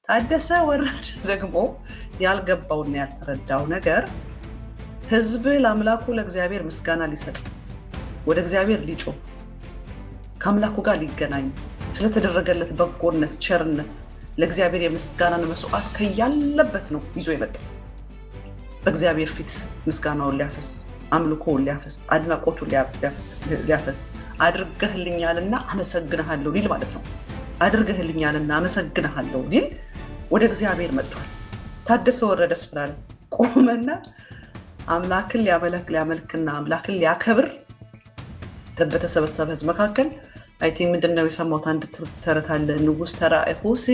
ታደሰ ወረደ ደግሞ ያልገባውና ያልተረዳው ነገር ህዝብ ለአምላኩ ለእግዚአብሔር ምስጋና ሊሰጥ ወደ እግዚአብሔር ሊጮህ ከአምላኩ ጋር ሊገናኝ ስለተደረገለት በጎነት፣ ቸርነት ለእግዚአብሔር የምስጋናን መስዋዕት ከያለበት ነው ይዞ የመጣው። በእግዚአብሔር ፊት ምስጋናውን ሊያፈስ፣ አምልኮውን ሊያፈስ፣ አድናቆቱን ሊያፈስ አድርገህልኛልና አመሰግንሃለሁ ሊል ማለት ነው። አድርገህልኛልና አመሰግንሃለሁ ሊል ወደ እግዚአብሔር መጥቷል። ታደሰ ወረደ ስፍራል ቆመና አምላክን ሊያመልክና አምላክን ሊያከብር በተሰበሰበ ህዝብ መካከል አይ ቲንክ ምንድነው የሰማሁት አንድ ተረት አለ። ንጉስ ተራእሁሲ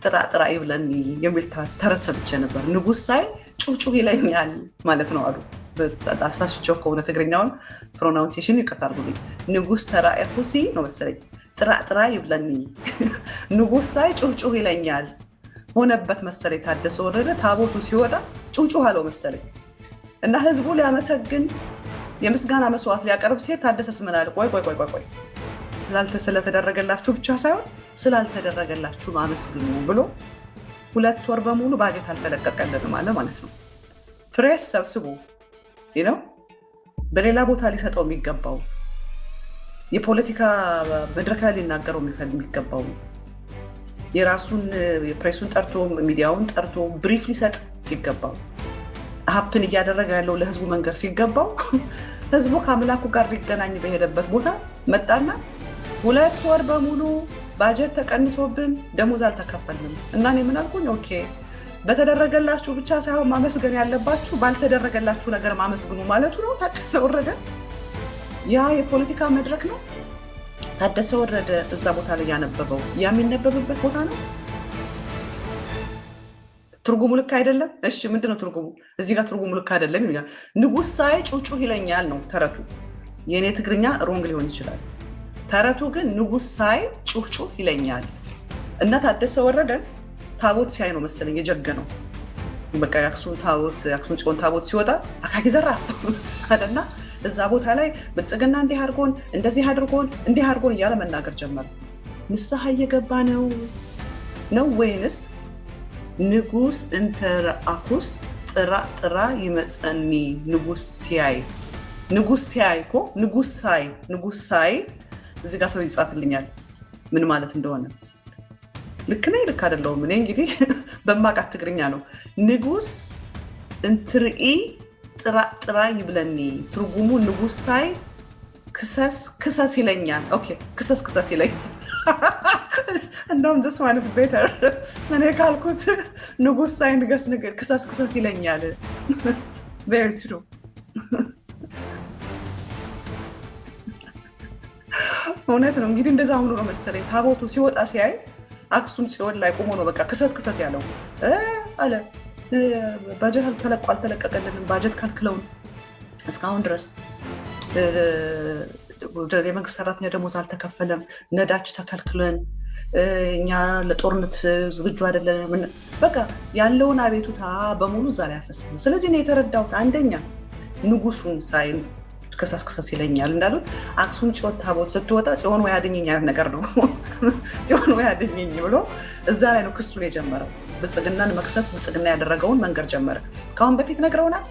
ጥራጥራ ይብለኒ የሚል ተረት ሰምቼ ነበር። ንጉስ ሳይ ጩጩ ይለኛል ማለት ነው አሉ። አሳስቸው ከሆነ ትግርኛውን ፕሮናውንሲዬሽን ይቅርታ አድርጉልኝ። ንጉስ ተራእሁሲ ነው መሰለኝ። ጥራጥራ ይብለኒ ንጉስ ሳይ ጩጩ ይለኛል ሆነበት መሰለኝ። ታደሰ ወረደ ታቦቱ ሲወጣ ጩጩ አለው መሰለኝ እና ህዝቡ ሊያመሰግን የምስጋና መስዋዕት ሊያቀርብ ሲሄድ ታደሰ ስምናል ቆይ ስለተደረገላችሁ ብቻ ሳይሆን ስላልተደረገላችሁ አመስግኑ ብሎ 2 ወር በሙሉ ባጀት አልተለቀቀልንም አለ ማለት ነው። ፕሬስ ሰብስቡ ነው በሌላ ቦታ ሊሰጠው የሚገባው የፖለቲካ መድረክ ላይ ሊናገረው የሚገባው የራሱን የፕሬሱን ጠርቶ ሚዲያውን ጠርቶ ብሪፍ ሊሰጥ ሲገባው ሀፕን እያደረገ ያለው ለህዝቡ መንገር ሲገባው ህዝቡ ከአምላኩ ጋር ሊገናኝ በሄደበት ቦታ መጣና 2 ወር በሙሉ ባጀት ተቀንሶብን ደሞዝ አልተከፈልንም እና እኔ ምን አልኩኝ? ኦኬ በተደረገላችሁ ብቻ ሳይሆን ማመስገን ያለባችሁ ባልተደረገላችሁ ነገር ማመስግኑ ማለቱ ነው። ታደሰ ወረደ ያ የፖለቲካ መድረክ ነው። ታደሰ ወረደ እዛ ቦታ ላይ ያነበበው የሚነበብበት ቦታ ነው። ትርጉሙ ልክ አይደለም። እሺ ምንድነው ትርጉሙ? እዚህ ጋር ትርጉሙ ልክ አይደለም ይላል። ንጉስ ሳይ ጩጩ ይለኛል ነው ተረቱ። የኔ ትግርኛ ሮንግ ሊሆን ይችላል። ተረቱ ግን ንጉስ ሳይ ጩጩ ይለኛል እና ታደሰ ወረደ ታቦት ሲያይ ነው መሰለኝ የጀገነው። በቃ የአክሱም ጽዮን ታቦት ሲወጣ አካኪ ዘራፍ አለና እዛ ቦታ ላይ ብልጽግና እንዲህ አድርጎን እንደዚህ አድርጎን እንዲህ አድርጎን እያለ መናገር ጀመረ። ንስሐ እየገባ ነው ወይንስ ንጉስ እንተራአኩስ ጥራ ይመፀኒ ንጉስ ሲያይ እኮ ንጉስ ሳይ እዚህ ጋር ሰው ይጻፍልኛል ምን ማለት እንደሆነ። ልክ ነኝ ልክ አይደለሁም? እኔ እንግዲህ በማውቃት ትግርኛ ነው። ንጉስ እንትርኢ ጥራ ይብለኒ ትርጉሙ ንጉስ ሳይ ክሰስ ይለኛል። ኦኬ ክሰስ ይለኛል። እንደውም this one is better እኔ ካልኩት ንጉስ ሳይ ክሰስ ይለኛል። very true እውነት ነው። እንግዲህ እንደዛ ሆኖ ነው መሰለኝ ታቦቱ ሲወጣ ሲያይ አክሱም ጽዮን ላይ ቆሞ ነው በቃ ክሰስ ያለው አለ። ባጀት አልተለቀቀልንም፣ ባጀት ካልክለውን እስካሁን ድረስ የመንግስት ሰራተኛ ደሞዝ አልተከፈለም፣ ነዳጅ ተከልክለን እኛ ለጦርነት ዝግጁ አይደለም። በቃ ያለውን አቤቱታ በሙሉ እዛ ላይ ያፈስል። ስለዚህ ነው የተረዳሁት። አንደኛ ንጉሱን ሳይ ክሰስ ይለኛል እንዳሉት አክሱም ጽዮን ታቦት ስትወጣ ጽዮን ወይ አድኝኝ አይነት ነገር ነው። ጽዮን ወይ አድኝኝ ብሎ እዛ ላይ ነው ክሱን የጀመረው። ብልጽግናን መክሰስ ብልጽግና ያደረገውን መንገር ጀመረ። ከአሁን በፊት ነግረውናል።